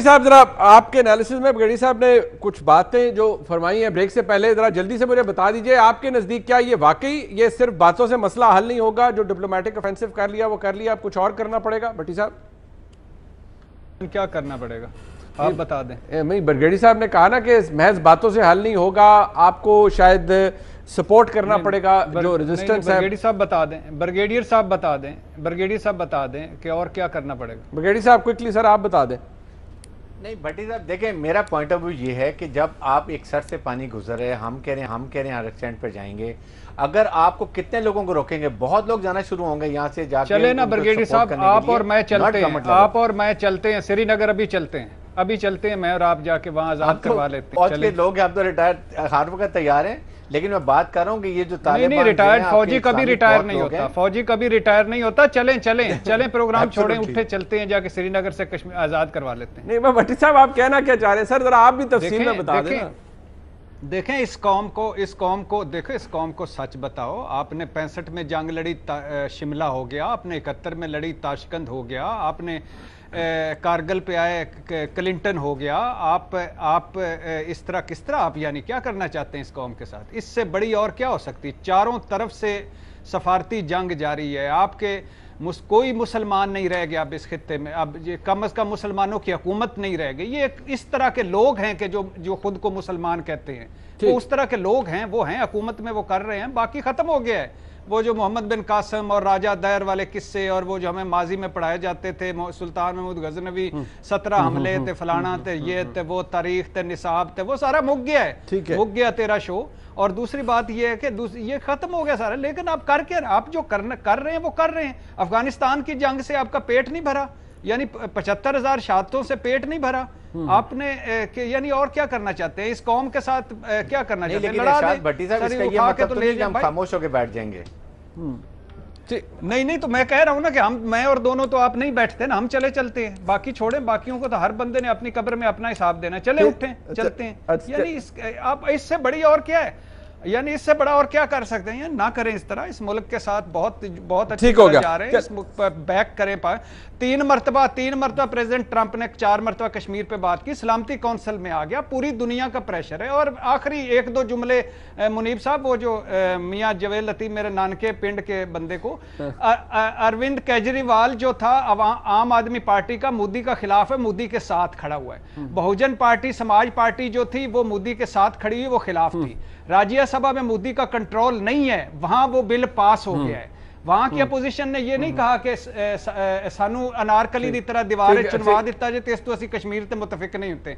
صاحب ذرا آپ کے انالیسس میں بگیڑی صاحب نے کچھ باتیں جو فرمائی ہیں بریک سے پہلے ذرا جلدی سے مجھے بتا دیجئے آپ کے نزدیک کیا یہ واقعی یہ صرف باتوں سے مسئلہ حل نہیں ہوگا؟ جو ڈپلومیٹک آفینسو کر لیا وہ کر لیا، اب کچھ اور کرنا پڑے گا؟ بھٹی صاحب کیا کرنا پڑے گا آپ بتا دیں۔ بگیڑی صاحب نے کہا نا کہ محض باتوں سے حل نہیں ہوگا، آپ کو شاید سپورٹ کرنا پڑے گا جو ریزسٹنس ہے۔ بریگیڈیئر صاحب بتا دیں، بریگیڈیئر صاحب بتا دیں کہ اور کیا کرنا پڑے گا۔ بگیڑی صاحب کوئکلی سر آپ بتا دیں۔ نہیں بھٹی صاحب دیکھیں، میرا پوائنٹ آف ویو یہ ہے کہ جب آپ ایک سر سے پانی گزر رہے ہیں، ہم کہہ رہے ہیں ہر اسٹینڈ پر جائیں گے، اگر آپ کو کتنے لوگوں کو روکیں گے؟ بہت لوگ جانا شروع ہوں گے یہاں سے جا کے۔ چلے نا بریگیڈیئر صاحب، آپ اور میں چلتے ہیں سری نگر، ابھی چلتے ہیں میں اور آپ جا کے وہاں آزاد کروا لیتے ہیں۔ فوج کے لوگ ہیں، آپ تو ریٹائر ہر وقت تیار ہیں، لیکن میں بات کر رہا ہوں کہ یہ جو طالبان نہیں ریٹائرڈ فوجی کبھی ریٹائر نہیں ہوتا، چلیں پروگرام چھوڑیں، اٹھے چلتے ہیں جا کے سری نگر سے کشمیر آزاد کروا لیتے ہیں۔ نہیں میں بھٹی صاحب آپ کہنا کیا چاہ رہے ہیں سر؟ ذرا آپ بھی تفصیل میں بتا دیں نا۔ دیکھیں اس قوم کو سچ بتاؤ، آپ نے 65 میں جنگ لڑی، شملہ ہو گیا، آپ نے 71 میں لڑی، تاشقند ہو گیا، آپ نے کارگل پہ آئے کلنٹن ہو گیا، آپ اس طرح کس طرح آپ یعنی کیا کرنا چاہتے ہیں اس قوم کے ساتھ؟ اس سے بڑی اور کیا ہو سکتی؟ چاروں طرف سے سفارتی جنگ جاری ہے، آپ کے کوئی مسلمان نہیں رہ گیا اب اس خطے میں، اب کم از کم مسلمانوں کی حکومت نہیں رہ گئی۔ یہ اس طرح کے لوگ ہیں کہ جو خود کو مسلمان کہتے ہیں، وہ اس طرح کے لوگ ہیں، وہ ہیں حکومت میں، وہ کر رہے ہیں، باقی ختم ہو گیا ہے۔ وہ جو محمد بن قاسم اور راجہ دیر والے قصے اور وہ جو ہمیں ماضی میں پڑھائے جاتے تھے، سلطان محمود غزنوی 17 حملے تھے، فلانا تھے، یہ تھے، وہ تاریخ تھے، نصاب تھے، وہ سارا مک گیا ہے، مک گیا تیرا شو۔ اور دوسری بات یہ ہے کہ یہ ختم ہو گیا سارا، لیکن آپ آپ جو کر رہے ہیں وہ کر رہے ہیں۔ افغانستان کی جنگ سے آپ کا پیٹ نہیں بھرا، یعنی 75,000 شہادتوں سے پیٹ نہیں بھرا، آپ نے یعنی اور کیا کرنا چاہتے ہیں؟ اس قوم کے ساتھ کیا کرنا چاہتے ہیں؟ لڑا دیں، بھٹی صاحب اس کا یہ مطلب تو نہیں کہ ہم خاموش ہو کے بیٹھ جائیں گے۔ نہیں تو میں کہہ رہا ہوں نا کہ میں اور دونوں تو آپ نہیں بیٹھتے نا، ہم چلتے ہیں، باقی چھوڑیں، باقیوں کو تو ہر بندے نے اپنی قبر میں اپنا حساب دینا، چلیں اٹھیں چلتے ہیں۔ یعنی آپ اس سے بڑی اور کیا ہے؟ یعنی اس سے بڑا اور کیا کر سکتے ہیں؟ نہ کریں اس طرح، اس ملک کے ساتھ بہت اچھی طرح جا رہے ہیں، اس ملک پر بیک کریں۔ 3 مرتبہ پریزیڈنٹ ٹرمپ نے 4 مرتبہ کشمیر پہ بات کی، سلامتی کونسل میں آ گیا، پوری دنیا کا پریشر ہے۔ اور آخری 1-2 جملے منیب صاحب، وہ جو میاں جویل لطیف میرے نانکے پنڈ کے بندے کو، اروند کیجریوال جو تھا عام آدمی پارٹی کا، مودی کا خلاف ہے، مودی کے ساتھ کھڑا ہوا ہے۔ بہوجن پارٹی، سماج پارٹی جو تھی وہ مودی کے ساتھ کھڑی ہوئی، وہ خلاف تھی۔ راجیہ سبھا میں مودی کا کنٹرول نہیں ہے، وہاں وہ بل پاس ہو گیا ہے۔ وہاں کی اپوزیشن نے یہ نہیں کہا کہ سانو انارکلی دی طرح دیواریں چنوا دیتا جائے تو اس تو اسی کشمیر تے متفق نہیں ہوتے۔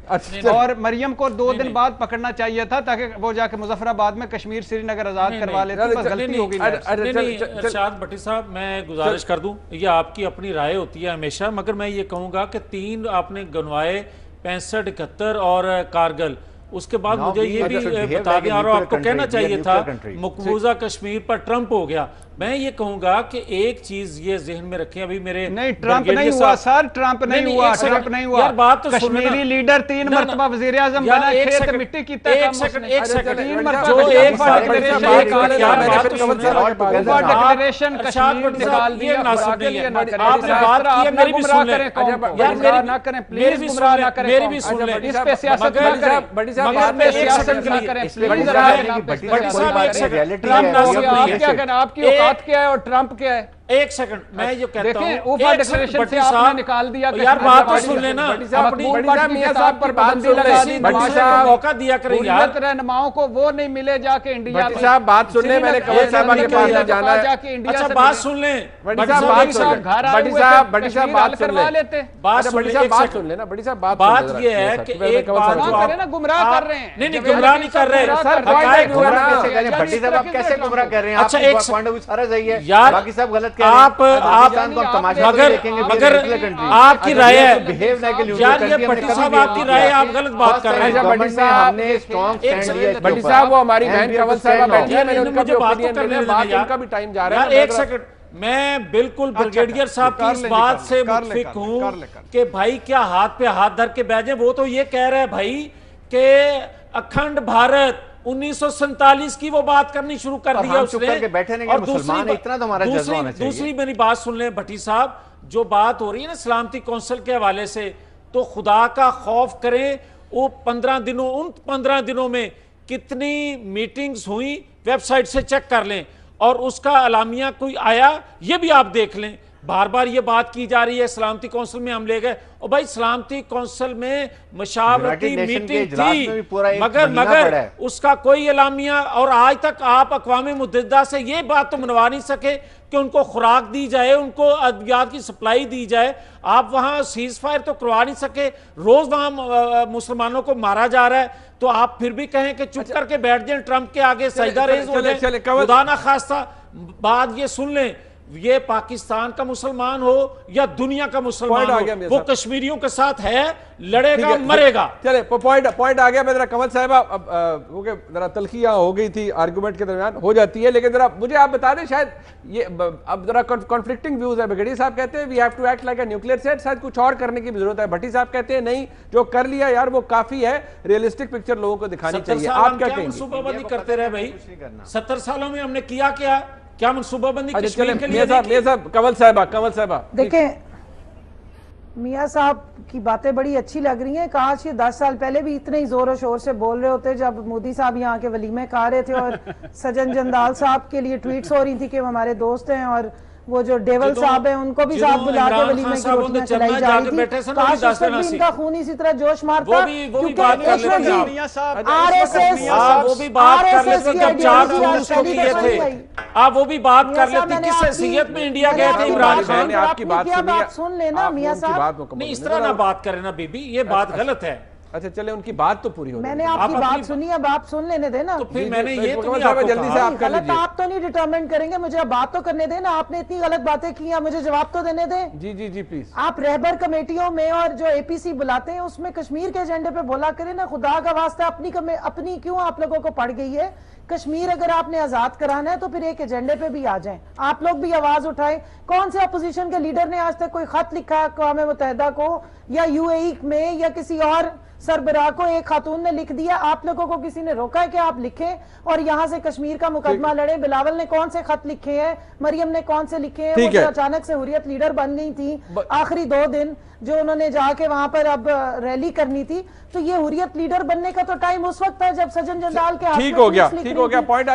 اور مریم کو 2 دن بعد پکڑنا چاہیے تھا تاکہ وہ جا کے مظفر آباد میں کشمیر سری نگر آزاد کروا لیتے، بس غلطی ہو گئی۔ ارشاد بھٹی صاحب میں گزارش کر دوں، یہ آپ کی اپنی رائے ہوتی ہے ہمیشہ، مگر میں یہ کہوں گا کہ 3 آپ نے گنوائے، 65، 71 اور کارگل، اس کے بعد مجھے یہ بھی بتا دیں، اور آپ کو کہنا چاہیے تھا مقبوضہ کشمیر پر ٹرمپ ہو گیا۔ میں یہ کہوں گا کہ ایک چیز یہ ذہن میں رکھیں، ابھی میرے نہیں ٹرمپ نہیں ہوا سر، ٹرمپ نہیں ہوا، کشمیری لیڈر 3 مرتبہ وزیر اعظم بنا، کھیت مٹی کی تک ایک سیکنڈ ڈکلیریشن کشمیر نکال دیا، آپ نے بات کی ہے، میری بھی سن لیں، گمراہ نہ کریں پلیز، گمراہ نہ کریں، میری بھی سن لیں، اس پہ سیاست نہ کریں، مگر میں ایک سیکنڈ نہ کریں، بھٹی صاحب ایک سیکنڈ، ٹرمپ آپ کیا کہنا، آپ کی اوقات کیا ہے اور ٹرمپ کیا ہے؟ ایک سیکنڈ میں یہ کہتا ہوں، اوپا ڈکلیریشن سے آپ نے نکال دیا، یار بات تو سن لینا، اپنی میاں صاحب پر پابندی لگا دی، بھٹی صاحب موقع دیا کریں یار، رہنماؤں کو وہ نہیں ملے جا کے انڈیا، بھٹی صاحب بات سن لیں، میں نے کنور صاحب کے پاس جانا ہے، اچھا بات سن لیں، بھٹی صاحب بات سن لیں، بھٹی صاحب بات سن لیں، بات سن لیں نا، بھٹی صاحب بات یہ ہے کہ ایک بات جو آپ گمراہ کر رہے ہیں، نہیں گمراہ نہیں کر رہے، بھٹی صاحب آپ کیسے گمراہ کر رہے ہیں؟ اچھا ایک سارا صحیح ہے یار، باقی سب غلط کہہ رہے ہیں، مگر آپ کی رائے ہے یار، یہ بھٹی صاحب آپ کی رائے، آپ غلط بات کر رہے ہیں۔ بھٹی صاحب وہ ہماری بہن کنور صاحبہ بیٹھی ہے، میں نے ان کا بھی اوپینین لیا، بات ان کا بھی ٹائم جا رہا ہے۔ ایک سیکنڈ، میں بالکل بریگیڈیئر صاحب کی اس بات سے متفق ہوں کہ بھائی کیا ہاتھ پہ ہاتھ دھر کے بیٹھے، وہ تو یہ کہہ رہے ہیں بھائی کہ اکھنڈ بھارت 1947 کی وہ بات کرنی شروع کر دیا اس نے، اور دوسری میری بات سن لیں بھٹی صاحب، جو بات ہو رہی ہے نا سلامتی کونسل کے حوالے سے، تو خدا کا خوف کریں. وہ 15 دنوں میں کتنی میٹنگز ہوئی ویب سائٹ سے چیک کر لیں, اور اس کا اعلامیہ کوئی آیا یہ بھی آپ دیکھ لیں. بار بار یہ بات کی جا رہی ہے سلامتی کونسل میں ہم لے گئے, اور بھائی سلامتی کونسل میں مشاورتی میٹنگ تھی مگر اس کا کوئی اعلامیہ, اور آج تک آپ اقوام متحدہ سے یہ بات تو منوا نہیں سکے کہ ان کو خوراک دی جائے, ان کو ادویات کی سپلائی دی جائے. آپ وہاں سیز فائر تو کروا نہیں سکے, روز وہاں مسلمانوں کو مارا جا رہا ہے, تو آپ پھر بھی کہیں کہ چپ کر کے بیٹھ جائیں, ٹرمپ کے آگے سجدہ ریز ہو جائیں. خدا نہ خواستہ بات یہ سن لیں, یہ پاکستان کا مسلمان ہو یا دنیا کا مسلمان ہو, وہ کشمیریوں کے ساتھ ہے, لڑے گا مرے گا. چلے پوائنٹ آ گیا. میں ذرا کمل صاحبہ, ذرا تلخیاں ہو گئی تھی آرگومنٹ کے درمیان, ہو جاتی ہے, لیکن ذرا مجھے آپ بتا دیں, شاید یہ اب ذرا کنفلکٹنگ ویوز ہے. بگڑی صاحب کہتے ہیں we have to act like a nuclear state, شاید کچھ اور کرنے کی بھی ضرورت ہے. بھٹی صاحب کہتے ہیں نہیں, جو کر لیا یار وہ کافی ہے, ریئلسٹک پکچر لوگوں کو دکھانی چاہیے. آپ کیا کہیں گے؟ منصوبہ بندی کرتے رہے بھائی, 70 سالوں میں ہم نے کیا منصوبہ بندی کشمیر کے لیے؟ کمل صاحبہ دیکھیں, میاں صاحب کی باتیں بڑی اچھی لگ رہی ہیں. کاش یہ 10 سال پہلے بھی اتنے ہی زور و شور سے بول رہے ہوتے جب مودی صاحب یہاں کے ولیمے کھا رہے تھے, اور سجن جندال صاحب کے لیے ٹویٹس ہو رہی تھی کہ وہ ہمارے دوست ہیں, اور وہ جو ڈیول صاحب ہیں ان کو بھی صاحب بلا کے ولیمے کی روٹیاں چلائی جا رہی تھی. کاش اس وقت بھی ان کا خون اسی طرح جوش مارتا, کیونکہ آر ایس ایس کی آئیڈیالوجی آپ وہ بھی بات کر لیتے کس حیثیت میں انڈیا گئے تھے عمران خان. آپ کی بات سن لینا میاں صاحب, نہیں اس طرح نہ بات کریں نا بی بی, یہ بات غلط ہے. اچھا چلے ان کی بات تو پوری ہو میں نے آپ کی بات سنی, اب آپ سن لینے دیں نا. تو پھر میں نے یہ تو نہیں آپ کو جلدی سے آپ کر غلط لیجئے. آپ تو نہیں ڈیٹرمنٹ کریں گے, مجھے اب بات تو کرنے دیں نا. آپ نے اتنی غلط باتیں کی ہیں, مجھے جواب تو دینے دیں. جی پلیز. آپ رہبر کمیٹیوں میں اور جو اے پی سی بلاتے ہیں اس میں کشمیر کے ایجنڈے پہ بولا کریں نا. خدا کا واسطہ اپنی کیوں آپ لوگوں کو پڑ گئی ہے؟ کشمیر اگر آپ نے آزاد کرانا ہے تو پھر ایک ایجنڈے پہ بھی آ جائیں, آپ لوگ بھی آواز اٹھائیں. کون سے اپوزیشن کے لیڈر نے آج تک کوئی خط لکھا ہے اقوام متحدہ کو یا یو اے ای میں یا کسی اور سربراہ کو؟ ایک خاتون نے لکھ دیا, آپ لوگوں کو کسی نے روکا ہے کہ آپ لکھیں اور یہاں سے کشمیر کا مقدمہ لڑیں؟ بلاول نے کون سے خط لکھے ہیں, مریم نے کون سے لکھے ہیں؟ وہ جو اچانک سے حریت لیڈر بن گئی تھی آخری 2 دن جو انہوں نے جا کے وہاں پر اب ریلی کرنی تھی, تو یہ حریت لیڈر بننے کا تو ٹائم اس وقت تھا جب سجن جندال کے ٹھیک ہو گیا پوائنٹ